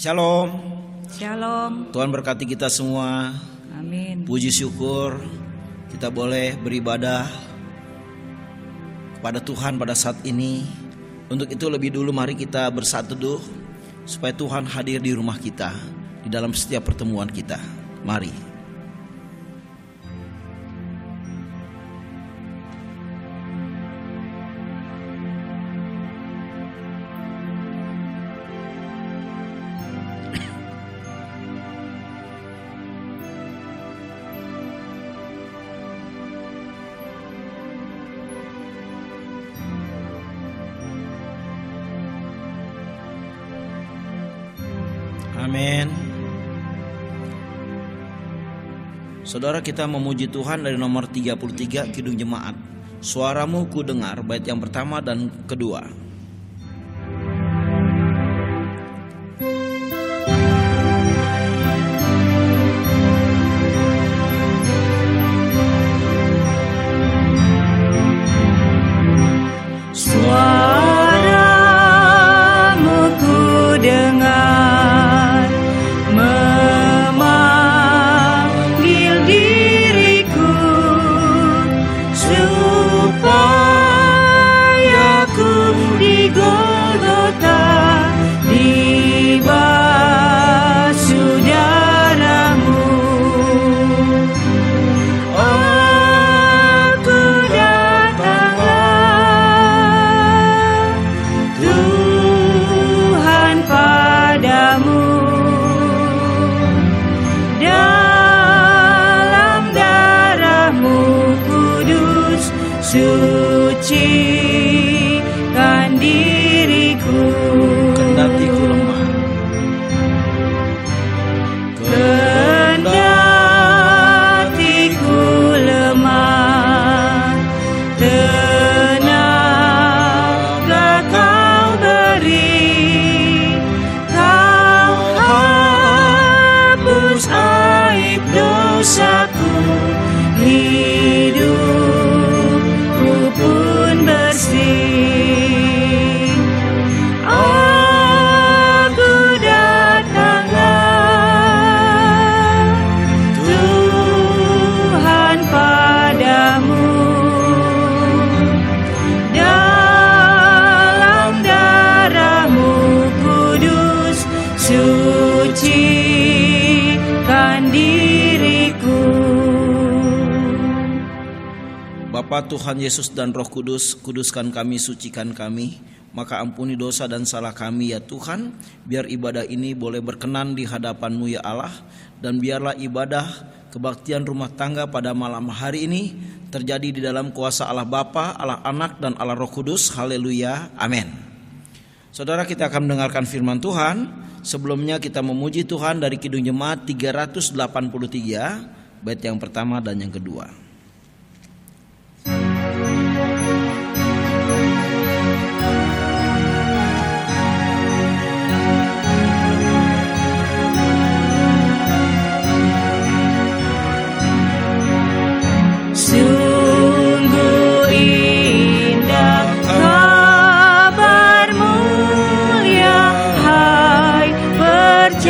Shalom. Shalom. Tuhan berkati kita semua. Amin. Puji syukur kita boleh beribadah kepada Tuhan pada saat ini. Untuk itu lebih dulu mari kita bersatu teduh supaya Tuhan hadir di rumah kita, di dalam setiap pertemuan kita. Mari. Amin. Saudara, kita memuji Tuhan dari nomor 33 Kidung Jemaat. Suaramu ku dengar, bait yang pertama dan kedua. Suaramu ku dengar, memanggil diriku supaya ku di Golgota dibasuh darahmu. Aku datanglah Tuhan padamu, dalam darahmu kudus sucikan diriku. Kendati ku lemah, Kendati ku lemah, tenaga kau beri, kau hapus aib dosaku, hidupku pun bersih. Aku datanglah Tuhan padamu, dalam darahmu kudus sucikan diriku. Bapa, Tuhan Yesus dan Roh Kudus, kuduskan kami, sucikan kami. Maka ampuni dosa dan salah kami ya Tuhan. Biar ibadah ini boleh berkenan di hadapan-Mu ya Allah. Dan biarlah ibadah kebaktian rumah tangga pada malam hari ini terjadi di dalam kuasa Allah Bapa, Allah Anak, dan Allah Roh Kudus. Haleluya, amin. Saudara, kita akan mendengarkan firman Tuhan. Sebelumnya kita memuji Tuhan dari Kidung Jemaat 383, bait yang pertama dan yang kedua. Sungguh indah kabar mulia, hai percayalah,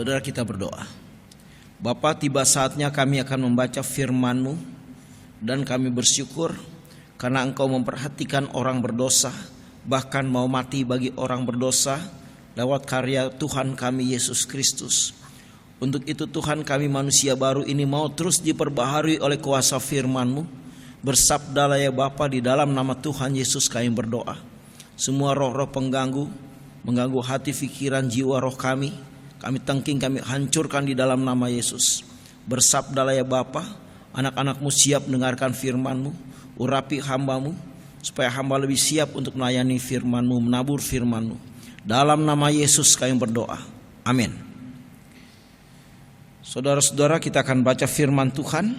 Saudara, kita berdoa. Bapa, tiba saatnya kami akan membaca firman-Mu, dan kami bersyukur karena Engkau memperhatikan orang berdosa, bahkan mau mati bagi orang berdosa lewat karya Tuhan kami Yesus Kristus. Untuk itu Tuhan, kami manusia baru ini mau terus diperbaharui oleh kuasa firman-Mu. Bersabdalah ya Bapa, di dalam nama Tuhan Yesus kami berdoa. Semua roh-roh mengganggu hati, pikiran, jiwa, roh kami tengking, kami hancurkan di dalam nama Yesus. Bersabdalah ya Bapa, anak-anak-Mu siap mendengarkan firman-Mu. Urapi hamba-Mu supaya hamba lebih siap untuk melayani firman-Mu, menabur firman-Mu. Dalam nama Yesus kami berdoa. Amin. Saudara-saudara, kita akan baca firman Tuhan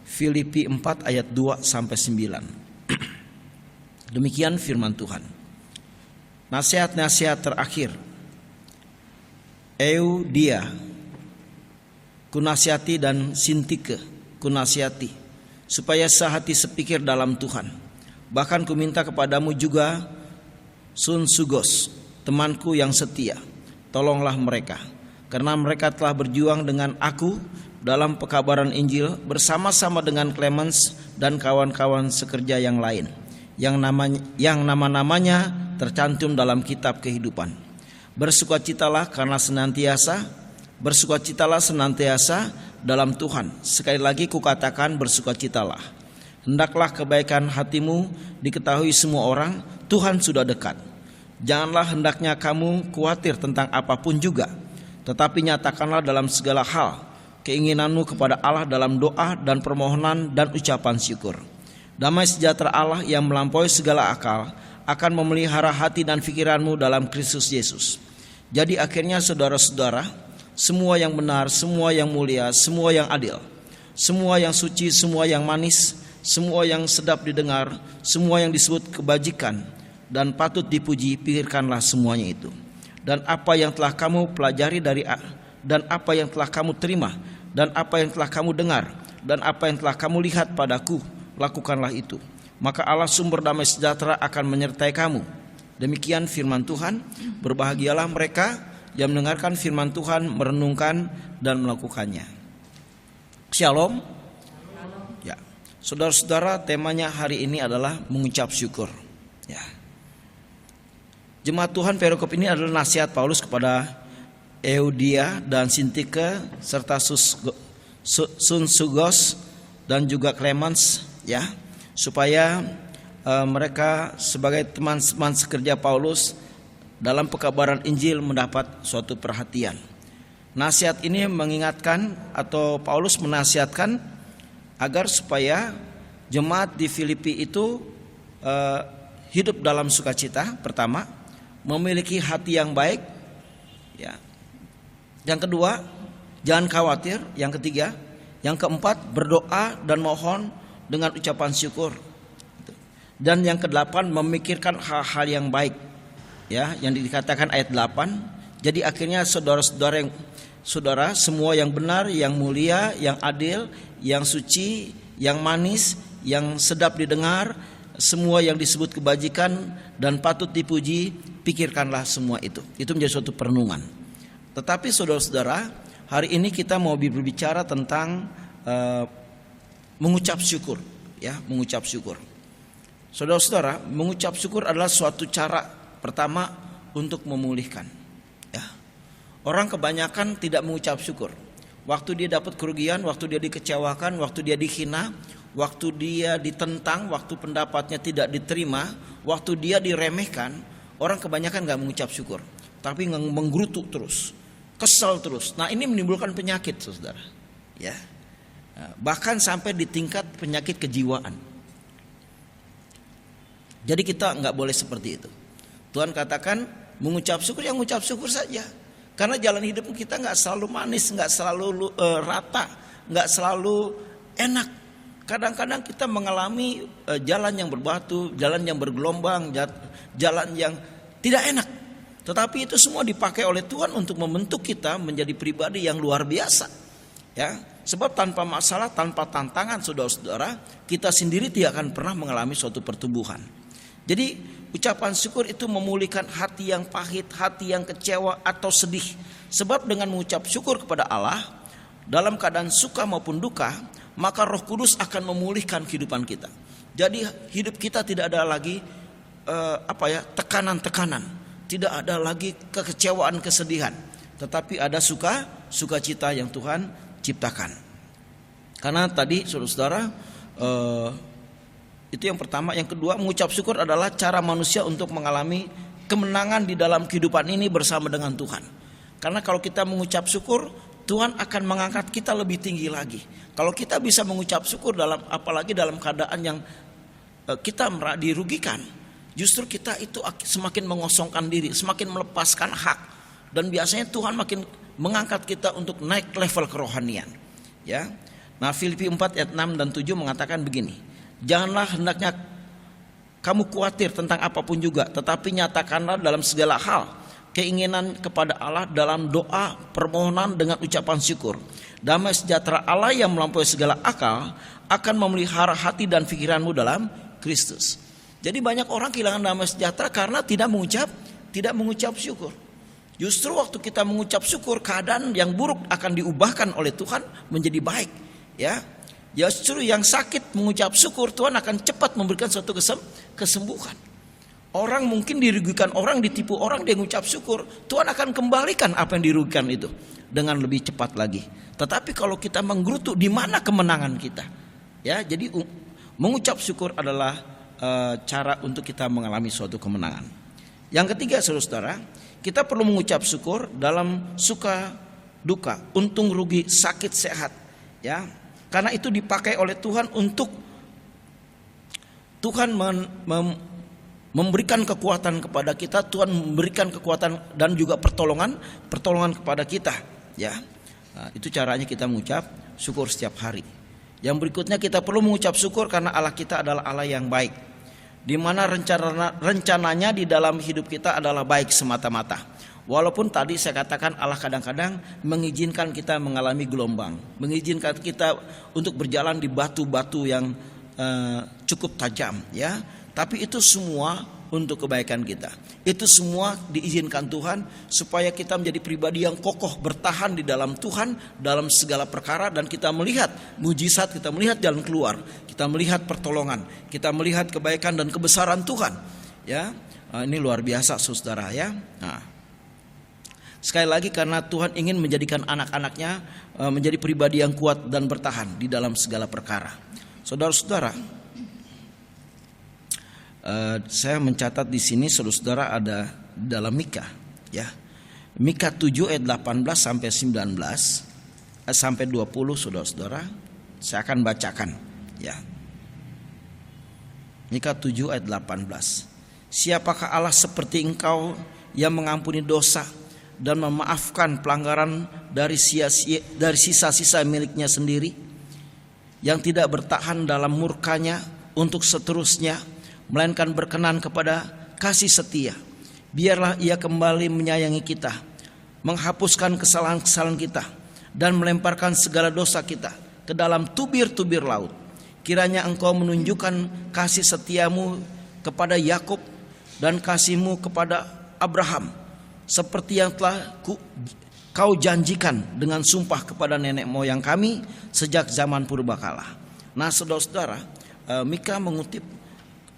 Filipi 4 ayat 2 sampai 9. Demikian firman Tuhan. Nasihat-nasihat terakhir. Eudia kunasihati dan Sintike kunasihati, supaya sehati sepikir dalam Tuhan. Bahkan kuminta kepadamu juga Sunsugos, temanku yang setia. Tolonglah mereka, karena mereka telah berjuang dengan aku dalam pekabaran Injil bersama-sama dengan Clemens dan kawan-kawan sekerja yang lain, yang nama-namanya tercantum dalam kitab kehidupan. Bersukacitalah senantiasa dalam Tuhan. Sekali lagi kukatakan, bersukacitalah. Hendaklah kebaikan hatimu diketahui semua orang. Tuhan sudah dekat. Janganlah hendaknya kamu khawatir tentang apapun juga, tetapi nyatakanlah dalam segala hal keinginanmu kepada Allah dalam doa dan permohonan dan ucapan syukur. Damai sejahtera Allah yang melampaui segala akal akan memelihara hati dan pikiranmu dalam Kristus Yesus. Jadi akhirnya saudara-saudara, semua yang benar, semua yang mulia, semua yang adil, semua yang suci, semua yang manis, semua yang sedap didengar, semua yang disebut kebajikan dan patut dipuji, pikirkanlah semuanya itu. Dan apa yang telah kamu pelajari dan apa yang telah kamu terima, dan apa yang telah kamu dengar, dan apa yang telah kamu lihat padaku, lakukanlah itu. Maka Allah sumber damai sejahtera akan menyertai kamu. Demikian firman Tuhan. Berbahagialah mereka yang mendengarkan firman Tuhan, merenungkan dan melakukannya. Shalom. Ya, saudara-saudara, temanya hari ini adalah mengucap syukur. Ya, jemaat Tuhan, perikop ini adalah nasihat Paulus kepada Eudia dan Sintike serta Sunsugos dan juga Clemens, ya, supaya mereka sebagai teman-teman sekerja Paulus dalam pekabaran Injil mendapat suatu perhatian. Nasihat ini mengingatkan atau Paulus menasihatkan agar supaya jemaat di Filipi itu hidup dalam sukacita. Pertama, memiliki hati yang baik, ya. Yang kedua, jangan khawatir. Yang ketiga, yang keempat, berdoa dan mohon dengan ucapan syukur. Dan yang kedelapan, memikirkan hal-hal yang baik, ya, yang dikatakan ayat 8. Jadi akhirnya saudara, semua yang benar, yang mulia, yang adil, yang suci, yang manis, yang sedap didengar, semua yang disebut kebajikan dan patut dipuji, pikirkanlah semua itu. Itu menjadi suatu perenungan. Tetapi saudara-saudara, hari ini kita mau berbicara tentang mengucap syukur, ya, mengucap syukur. Saudara-saudara, mengucap syukur adalah suatu cara pertama untuk memulihkan. Ya. Orang kebanyakan tidak mengucap syukur. Waktu dia dapat kerugian, waktu dia dikecewakan, waktu dia dihina, waktu dia ditentang, waktu pendapatnya tidak diterima, waktu dia diremehkan, orang kebanyakan gak mengucap syukur, tapi menggerutu terus, kesal terus. Nah, ini menimbulkan penyakit, saudara. Ya. Bahkan sampai di tingkat penyakit kejiwaan. Jadi kita nggak boleh seperti itu. Tuhan katakan mengucap syukur, yang mengucap syukur saja. Karena jalan hidup kita nggak selalu manis, nggak selalu rata, nggak selalu enak. Kadang-kadang kita mengalami jalan yang berbatu, jalan yang bergelombang, jalan yang tidak enak. Tetapi itu semua dipakai oleh Tuhan untuk membentuk kita menjadi pribadi yang luar biasa. Ya, sebab tanpa masalah, tanpa tantangan, saudara-saudara, kita sendiri tidak akan pernah mengalami suatu pertumbuhan. Jadi ucapan syukur itu memulihkan hati yang pahit, hati yang kecewa atau sedih. Sebab dengan mengucap syukur kepada Allah dalam keadaan suka maupun duka, maka Roh Kudus akan memulihkan kehidupan kita. Jadi hidup kita tidak ada lagi tekanan-tekanan, tidak ada lagi kekecewaan, kesedihan, tetapi ada sukacita yang Tuhan ciptakan. Karena tadi saudara-saudara, itu yang pertama. Yang kedua, mengucap syukur adalah cara manusia untuk mengalami kemenangan di dalam kehidupan ini bersama dengan Tuhan. Karena kalau kita mengucap syukur, Tuhan akan mengangkat kita lebih tinggi lagi. Kalau kita bisa mengucap syukur apalagi dalam keadaan yang kita dirugikan, justru kita itu semakin mengosongkan diri, semakin melepaskan hak, dan biasanya Tuhan makin mengangkat kita untuk naik level kerohanian. Ya. Nah, Filipi 4 ayat 6 dan 7 mengatakan begini. Janganlah hendaknya kamu khawatir tentang apapun juga, tetapi nyatakanlah dalam segala hal keinginan kepada Allah dalam doa permohonan dengan ucapan syukur. Damai sejahtera Allah yang melampaui segala akal akan memelihara hati dan pikiranmu dalam Kristus. Jadi banyak orang kehilangan damai sejahtera karena tidak mengucap syukur. Justru waktu kita mengucap syukur, keadaan yang buruk akan diubahkan oleh Tuhan menjadi baik. Ya, justru yang sakit mengucap syukur, Tuhan akan cepat memberikan suatu kesembuhan. Orang mungkin dirugikan orang, ditipu orang, dia mengucap syukur, Tuhan akan kembalikan apa yang dirugikan itu dengan lebih cepat lagi. Tetapi kalau kita menggerutu, di mana kemenangan kita? Ya, jadi mengucap syukur adalah cara untuk kita mengalami suatu kemenangan. Yang ketiga, saudara-saudara, kita perlu mengucap syukur dalam suka duka, untung rugi, sakit sehat. Ya, karena itu dipakai oleh Tuhan untuk Tuhan memberikan kekuatan kepada kita, Tuhan memberikan kekuatan dan juga pertolongan kepada kita. Ya, nah, itu caranya kita mengucap syukur setiap hari. Yang berikutnya, kita perlu mengucap syukur karena Allah kita adalah Allah yang baik, di mana rencananya di dalam hidup kita adalah baik semata-mata. Walaupun tadi saya katakan Allah kadang-kadang mengizinkan kita mengalami gelombang, mengizinkan kita untuk berjalan di batu-batu yang cukup tajam, ya. Tapi itu semua untuk kebaikan kita. Itu semua diizinkan Tuhan supaya kita menjadi pribadi yang kokoh, bertahan di dalam Tuhan dalam segala perkara, dan kita melihat mujizat, kita melihat jalan keluar, kita melihat pertolongan, kita melihat kebaikan dan kebesaran Tuhan. Ya, ini luar biasa, saudara. Ya. Nah, sekali lagi, karena Tuhan ingin menjadikan anak-anaknya menjadi pribadi yang kuat dan bertahan di dalam segala perkara. Saudara-saudara, saya mencatat di sini, saudara-saudara, ada dalam Mika, ya. Mika 7 ayat 18 sampai 19 sampai 20, saudara-saudara. Saya akan bacakan, ya. Mika 7 ayat 18. Siapakah Allah seperti engkau yang mengampuni dosa dan memaafkan pelanggaran dari sisa-sisa miliknya sendiri, yang tidak bertahan dalam murkanya untuk seterusnya, melainkan berkenan kepada kasih setia. Biarlah ia kembali menyayangi kita, menghapuskan kesalahan-kesalahan kita, dan melemparkan segala dosa kita ke dalam tubir-tubir laut. Kiranya engkau menunjukkan kasih setiamu kepada Yakub dan kasihmu kepada Abraham, seperti yang telah kau janjikan dengan sumpah kepada nenek moyang kami sejak zaman purbakala. Nah, saudara-saudara, Mika mengutip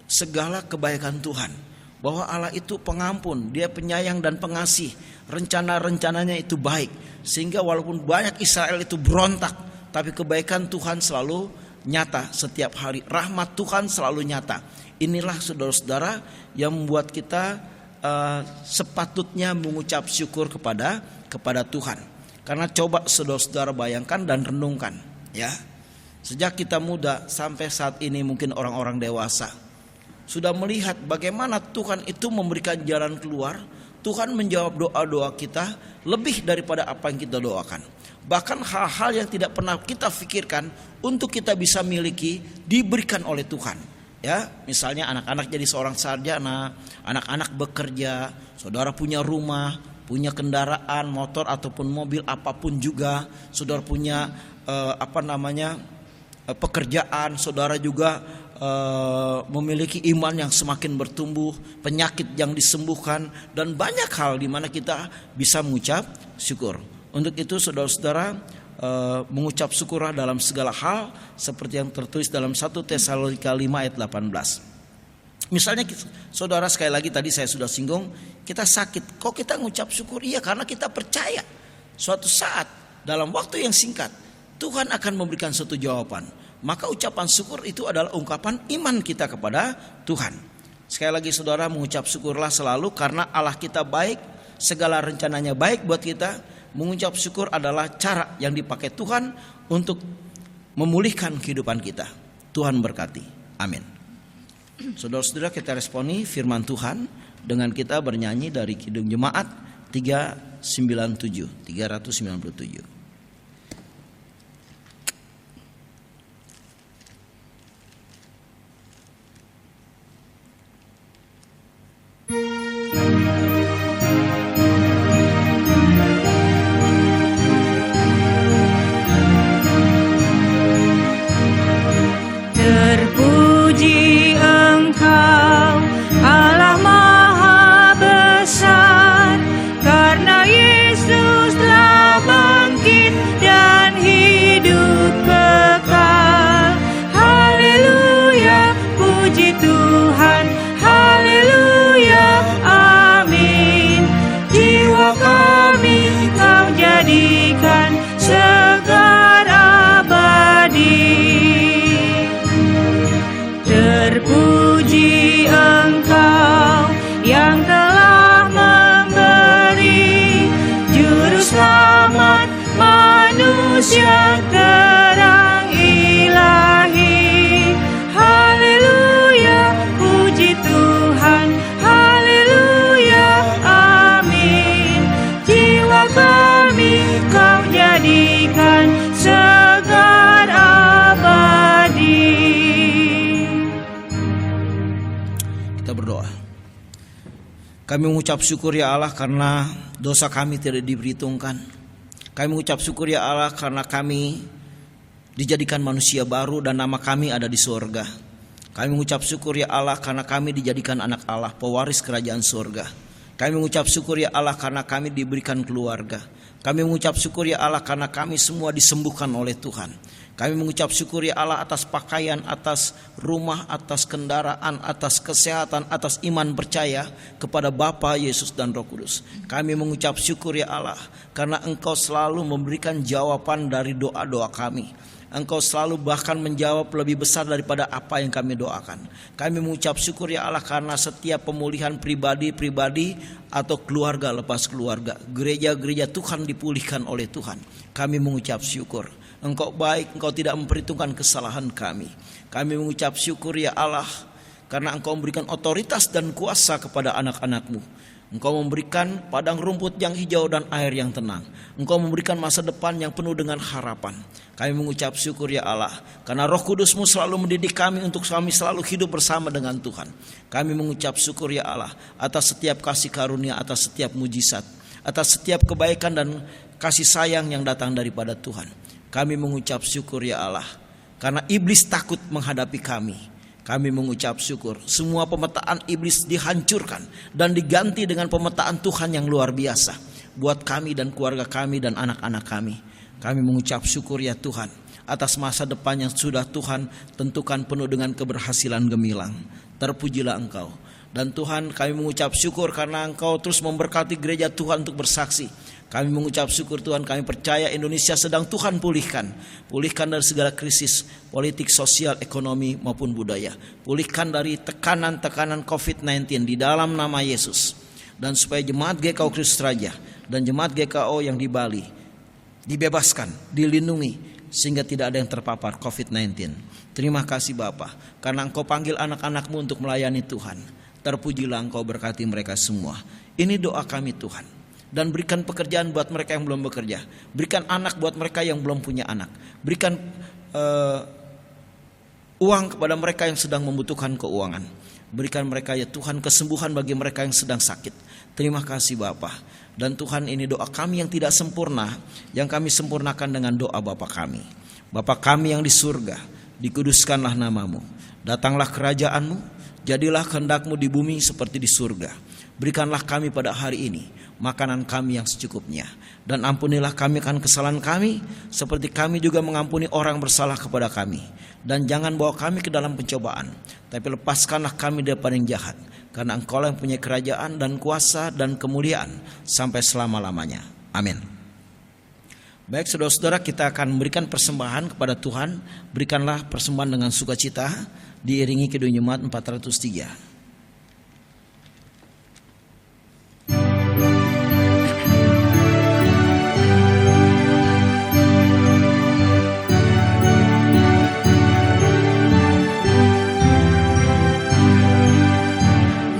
segala kebaikan Tuhan, bahwa Allah itu pengampun, Dia penyayang dan pengasih, rencana-rencananya itu baik, sehingga walaupun banyak Israel itu berontak, tapi kebaikan Tuhan selalu nyata setiap hari, rahmat Tuhan selalu nyata. Inilah saudara-saudara yang membuat kita sepatutnya mengucap syukur kepada Tuhan. Karena coba saudara-saudara bayangkan dan renungkan, ya. Sejak kita muda sampai saat ini, mungkin orang-orang dewasa sudah melihat bagaimana Tuhan itu memberikan jalan keluar. Tuhan menjawab doa-doa kita lebih daripada apa yang kita doakan. Bahkan hal-hal yang tidak pernah kita pikirkan untuk kita bisa miliki diberikan oleh Tuhan. Ya, misalnya anak-anak jadi seorang sarjana, anak-anak bekerja, saudara punya rumah, punya kendaraan, motor ataupun mobil apapun juga, saudara punya pekerjaan, saudara juga memiliki iman yang semakin bertumbuh, penyakit yang disembuhkan, dan banyak hal di mana kita bisa mengucap syukur. Untuk itu saudara-saudara, mengucap syukurlah dalam segala hal seperti yang tertulis dalam 1 Tesalonika 5 ayat 18. Misalnya saudara, sekali lagi tadi saya sudah singgung, kita sakit, kok kita mengucap syukur? Iya, karena kita percaya suatu saat dalam waktu yang singkat Tuhan akan memberikan suatu jawaban. Maka ucapan syukur itu adalah ungkapan iman kita kepada Tuhan. Sekali lagi saudara, mengucap syukurlah selalu karena Allah kita baik, segala rencananya baik buat kita. Mengucap syukur adalah cara yang dipakai Tuhan untuk memulihkan kehidupan kita. Tuhan berkati. Amin. Saudara-saudara, kita responi firman Tuhan dengan kita bernyanyi dari Kidung Jemaat 397. Terpuji Engkau, Allah Maha Besar, karena Yesus telah bangkit dan hidup kekal. Haleluya, puji Tuhan, haleluya, amin. Jiwa kami Kau jadikan segar abadi. Terpuji Engkau yang telah memberi juru selamat manusia terang ilahi. Haleluya, puji Tuhan, haleluya, amin. Jiwa kami Kau jadikan segar abadi. Kita berdoa. Kami mengucap syukur ya Allah karena dosa kami tidak diperhitungkan. Kami mengucap syukur ya Allah karena kami dijadikan manusia baru dan nama kami ada di surga. Kami mengucap syukur ya Allah karena kami dijadikan anak Allah, pewaris kerajaan surga. Kami mengucap syukur ya Allah karena kami diberikan keluarga. Kami mengucap syukur ya Allah karena kami semua disembuhkan oleh Tuhan. Kami mengucap syukur ya Allah atas pakaian, atas rumah, atas kendaraan, atas kesehatan, atas iman percaya kepada Bapa, Yesus dan Roh Kudus. Kami mengucap syukur ya Allah karena Engkau selalu memberikan jawaban dari doa-doa kami. Engkau selalu bahkan menjawab lebih besar daripada apa yang kami doakan. Kami mengucap syukur ya Allah karena setiap pemulihan pribadi-pribadi atau keluarga lepas keluarga, gereja-gereja Tuhan dipulihkan oleh Tuhan. Kami mengucap syukur. Engkau baik, Engkau tidak memperhitungkan kesalahan kami. Kami mengucap syukur ya Allah karena Engkau memberikan otoritas dan kuasa kepada anak-anak-Mu. Engkau memberikan padang rumput yang hijau dan air yang tenang. Engkau memberikan masa depan yang penuh dengan harapan. Kami mengucap syukur ya Allah karena Roh Kudus-Mu selalu mendidik kami untuk kami selalu hidup bersama dengan Tuhan. Kami mengucap syukur ya Allah atas setiap kasih karunia, atas setiap mujizat, atas setiap kebaikan dan kasih sayang yang datang daripada Tuhan. Kami mengucap syukur ya Allah karena iblis takut menghadapi kami. Kami mengucap syukur semua pemetaan iblis dihancurkan dan diganti dengan pemetaan Tuhan yang luar biasa buat kami dan keluarga kami dan anak-anak kami. Kami mengucap syukur ya Tuhan atas masa depan yang sudah Tuhan tentukan penuh dengan keberhasilan gemilang. Terpujilah Engkau. Dan Tuhan, kami mengucap syukur karena Engkau terus memberkati gereja Tuhan untuk bersaksi. Kami mengucap syukur Tuhan, kami percaya Indonesia sedang Tuhan pulihkan. Pulihkan dari segala krisis politik, sosial, ekonomi maupun budaya. Pulihkan dari tekanan-tekanan COVID-19 di dalam nama Yesus. Dan supaya jemaat GKO Kristus Raja dan jemaat GKO yang di Bali dibebaskan, dilindungi sehingga tidak ada yang terpapar COVID-19. Terima kasih Bapa, karena Engkau panggil anak-anak-Mu untuk melayani Tuhan. Terpujilah Engkau, berkati mereka semua. Ini doa kami Tuhan. Dan berikan pekerjaan buat mereka yang belum bekerja. Berikan anak buat mereka yang belum punya anak. Berikan uang kepada mereka yang sedang membutuhkan keuangan. Berikan mereka ya Tuhan kesembuhan bagi mereka yang sedang sakit. Terima kasih Bapa. Dan Tuhan, ini doa kami yang tidak sempurna, yang kami sempurnakan dengan doa Bapa kami. Bapa kami yang di surga, dikuduskanlah nama-Mu. Datanglah kerajaan-Mu, jadilah kehendak-Mu di bumi seperti di surga. Berikanlah kami pada hari ini makanan kami yang secukupnya, dan ampunilah kami akan kesalahan kami, seperti kami juga mengampuni orang bersalah kepada kami. Dan jangan bawa kami ke dalam pencobaan, tapi lepaskanlah kami daripada yang jahat, karena Engkaulah yang punya kerajaan dan kuasa dan kemuliaan sampai selama-lamanya. Amin. Baik saudara-saudara, kita akan memberikan persembahan kepada Tuhan. Berikanlah persembahan dengan sukacita, diiringi Kidung Jemaat 403.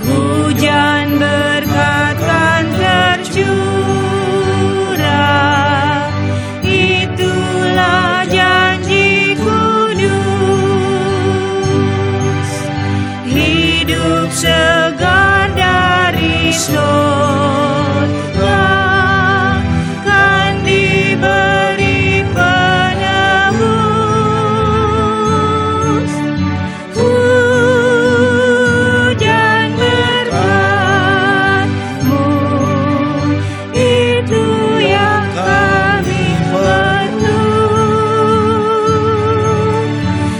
Hujan berkat kan tercurah, itulah janji kudus. Hidup segar dari sorga kan diberi penebus. Hujan berkat-Mu, itu yang kami perlu.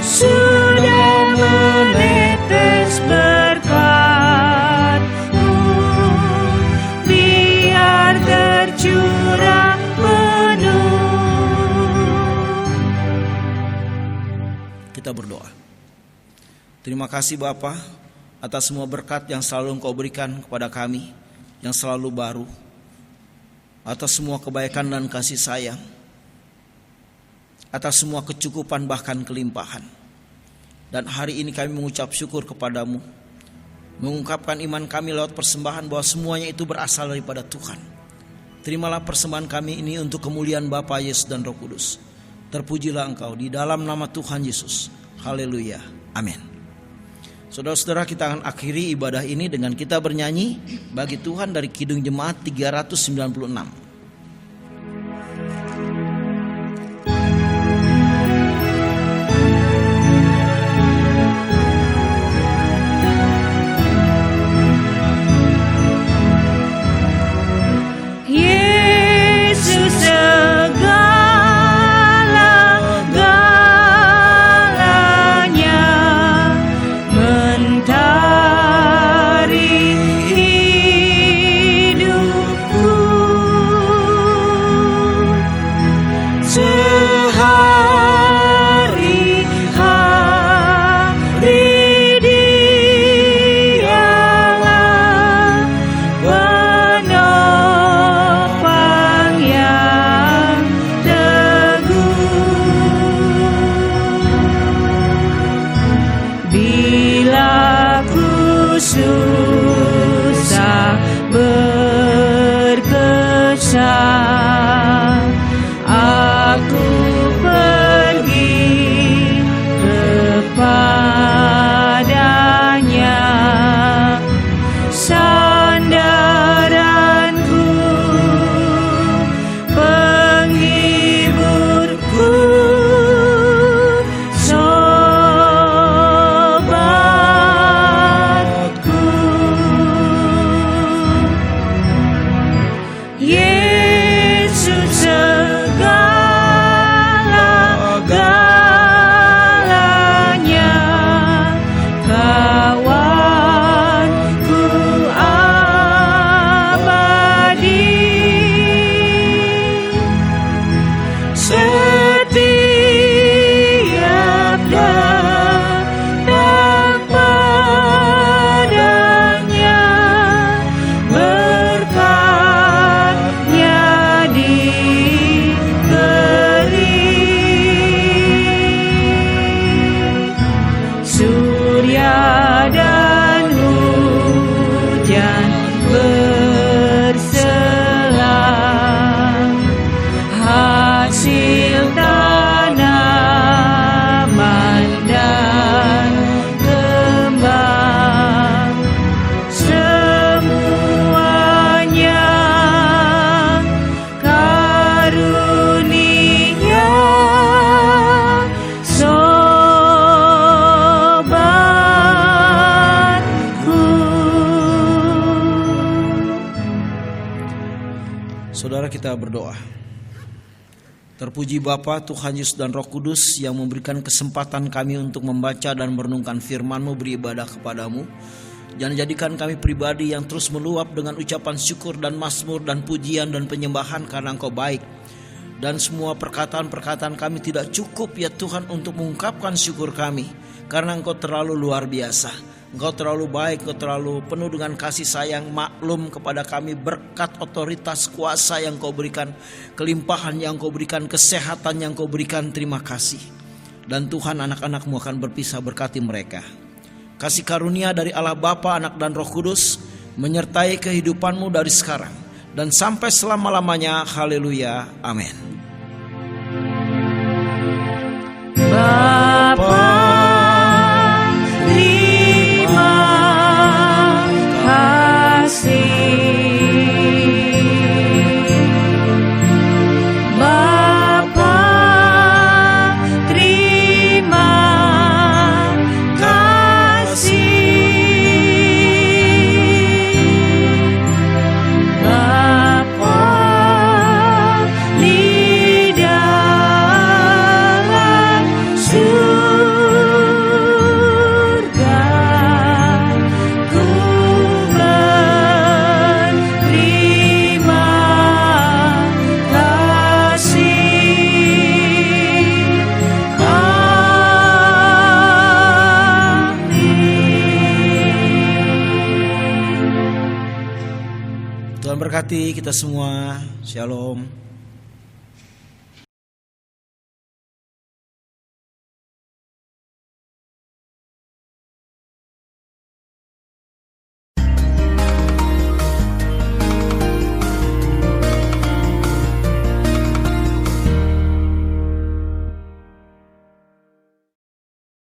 Sudah menetes berkat-Mu, biar tercurah penuh. Kita berdoa. Terima kasih Bapa atas semua berkat yang selalu Engkau berikan kepada kami, yang selalu baru, atas semua kebaikan dan kasih sayang, atas semua kecukupan bahkan kelimpahan. Dan hari ini kami mengucap syukur kepadamu, mengungkapkan iman kami lewat persembahan bahwa semuanya itu berasal daripada Tuhan. Terimalah persembahan kami ini untuk kemuliaan Bapa, Yesus dan Roh Kudus. Terpujilah Engkau di dalam nama Tuhan Yesus. Haleluya. Amin. Saudara-saudara, kita akan akhiri ibadah ini dengan kita bernyanyi bagi Tuhan dari Kidung Jemaat 396. Yesus segala-galanya, mentari hidupku. Mari kita berdoa. Terpuji Bapa, Tuhan Yesus dan Roh Kudus yang memberikan kesempatan kami untuk membaca dan merenungkan firman-Mu, beribadah kepadamu. Jangan jadikan kami pribadi yang terus meluap dengan ucapan syukur dan mazmur dan pujian dan penyembahan karena Engkau baik. Dan semua perkataan-perkataan kami tidak cukup ya Tuhan untuk mengungkapkan syukur kami. Karena Engkau terlalu luar biasa. Engkau terlalu baik, Engkau terlalu penuh dengan kasih sayang, maklum kepada kami berkat, otoritas, kuasa yang Kau berikan, kelimpahan yang Kau berikan, kesehatan yang Kau berikan, terima kasih. Dan Tuhan, anak-anak-Mu akan berpisah, berkati mereka. Kasih karunia dari Allah Bapa, Anak dan Roh Kudus menyertai kehidupan-Mu dari sekarang dan sampai selama-lamanya. Haleluya, amin. Bapa, terima kasih. Bapa, terima kasih. Bapa di dalam surga, ku berterima kasih. Amin. Tuhan berkati kita semua. Shalom.